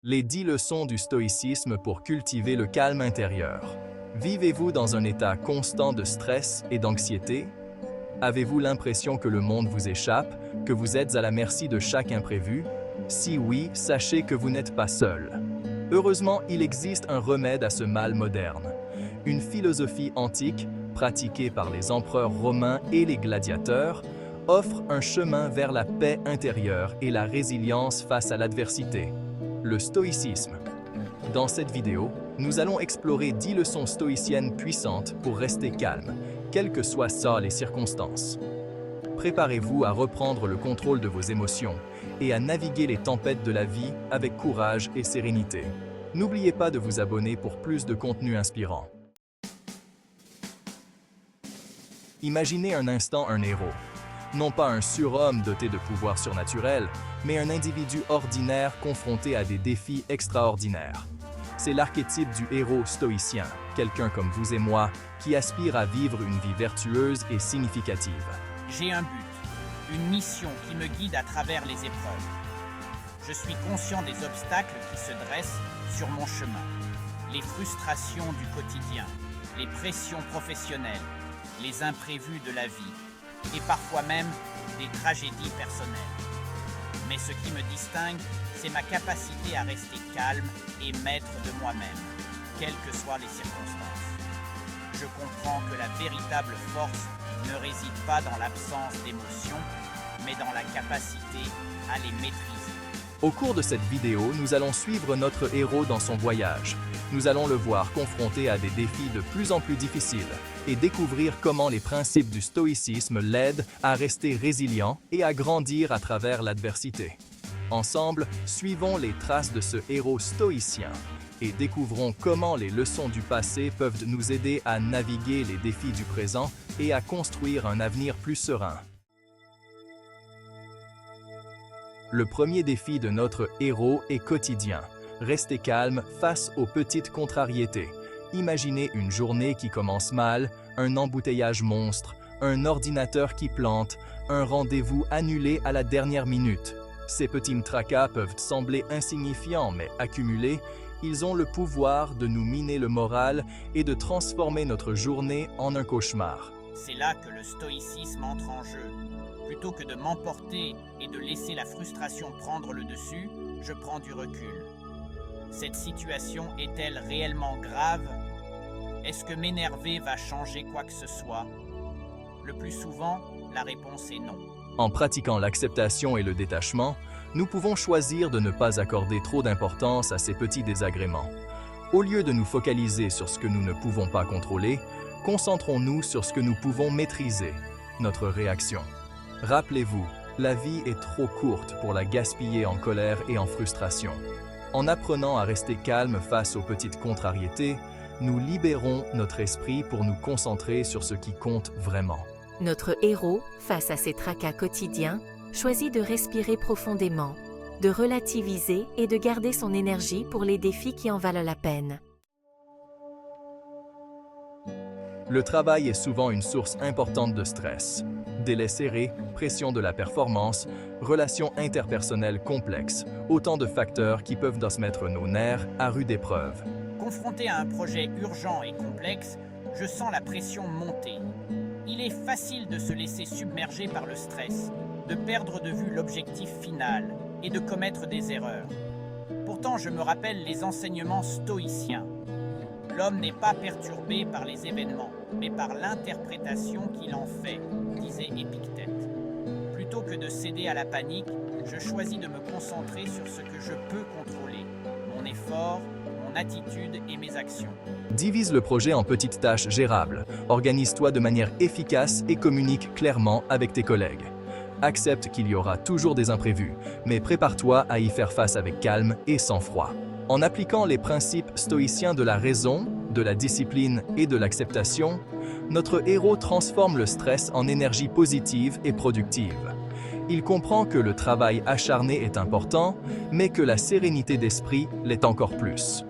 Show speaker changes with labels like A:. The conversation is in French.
A: Les 10 leçons du stoïcisme pour cultiver le calme intérieur. Vivez-vous dans un état constant de stress et d'anxiété? Avez-vous l'impression que le monde vous échappe, que vous êtes à la merci de chaque imprévu? Si oui, sachez que vous n'êtes pas seul. Heureusement, il existe un remède à ce mal moderne. Une philosophie antique, pratiquée par les empereurs romains et les gladiateurs, offre un chemin vers la paix intérieure et la résilience face à l'adversité. Le stoïcisme. Dans cette vidéo, nous allons explorer 10 leçons stoïciennes puissantes pour rester calme, quelles que soient les circonstances. Préparez-vous à reprendre le contrôle de vos émotions et à naviguer les tempêtes de la vie avec courage et sérénité. N'oubliez pas de vous abonner pour plus de contenu inspirant. Imaginez un instant un héros. Non pas un surhomme doté de pouvoirs surnaturels, mais un individu ordinaire confronté à des défis extraordinaires. C'est l'archétype du héros stoïcien, quelqu'un comme vous et moi, qui aspire à vivre une vie vertueuse et significative.
B: J'ai un but, une mission qui me guide à travers les épreuves. Je suis conscient des obstacles qui se dressent sur mon chemin, les frustrations du quotidien, les pressions professionnelles, les imprévus de la vie, et parfois même des tragédies personnelles. Mais ce qui me distingue, c'est ma capacité à rester calme et maître de moi-même, quelles que soient les circonstances. Je comprends que la véritable force ne réside pas dans l'absence d'émotions, mais dans la capacité à les maîtriser.
A: Au cours de cette vidéo, nous allons suivre notre héros dans son voyage. Nous allons le voir confronté à des défis de plus en plus difficiles et découvrir comment les principes du stoïcisme l'aident à rester résilient et à grandir à travers l'adversité. Ensemble, suivons les traces de ce héros stoïcien et découvrons comment les leçons du passé peuvent nous aider à naviguer les défis du présent et à construire un avenir plus serein. Le premier défi de notre héros est quotidien. Restez calme face aux petites contrariétés. Imaginez une journée qui commence mal, un embouteillage monstre, un ordinateur qui plante, un rendez-vous annulé à la dernière minute. Ces petits tracas peuvent sembler insignifiants, mais accumulés, ils ont le pouvoir de nous miner le moral et de transformer notre journée en un cauchemar.
B: C'est là que le stoïcisme entre en jeu. Plutôt que de m'emporter et de laisser la frustration prendre le dessus, je prends du recul. Cette situation est-elle réellement grave? Est-ce que m'énerver va changer quoi que ce soit? Le plus souvent, la réponse est non.
A: En pratiquant l'acceptation et le détachement, nous pouvons choisir de ne pas accorder trop d'importance à ces petits désagréments. Au lieu de nous focaliser sur ce que nous ne pouvons pas contrôler, concentrons-nous sur ce que nous pouvons maîtriser, notre réaction. Rappelez-vous, la vie est trop courte pour la gaspiller en colère et en frustration. En apprenant à rester calme face aux petites contrariétés, nous libérons notre esprit pour nous concentrer sur ce qui compte vraiment.
C: Notre héros, face à ses tracas quotidiens, choisit de respirer profondément, de relativiser et de garder son énergie pour les défis qui en valent la peine.
A: Le travail est souvent une source importante de stress. Délais serrés, pression de la performance, relations interpersonnelles complexes, autant de facteurs qui peuvent mettre nos nerfs à rude épreuve.
B: Confronté à un projet urgent et complexe, je sens la pression monter. Il est facile de se laisser submerger par le stress, de perdre de vue l'objectif final et de commettre des erreurs. Pourtant, je me rappelle les enseignements stoïciens. L'homme n'est pas perturbé par les événements, mais par l'interprétation qu'il en fait, disait Épictète. Plutôt que de céder à la panique, je choisis de me concentrer sur ce que je peux contrôler, mon effort, mon attitude et mes actions.
A: Divise le projet en petites tâches gérables, organise-toi de manière efficace et communique clairement avec tes collègues. Accepte qu'il y aura toujours des imprévus, mais prépare-toi à y faire face avec calme et sang-froid. En appliquant les principes stoïciens de la raison, de la discipline et de l'acceptation, notre héros transforme le stress en énergie positive et productive. Il comprend que le travail acharné est important, mais que la sérénité d'esprit l'est encore plus.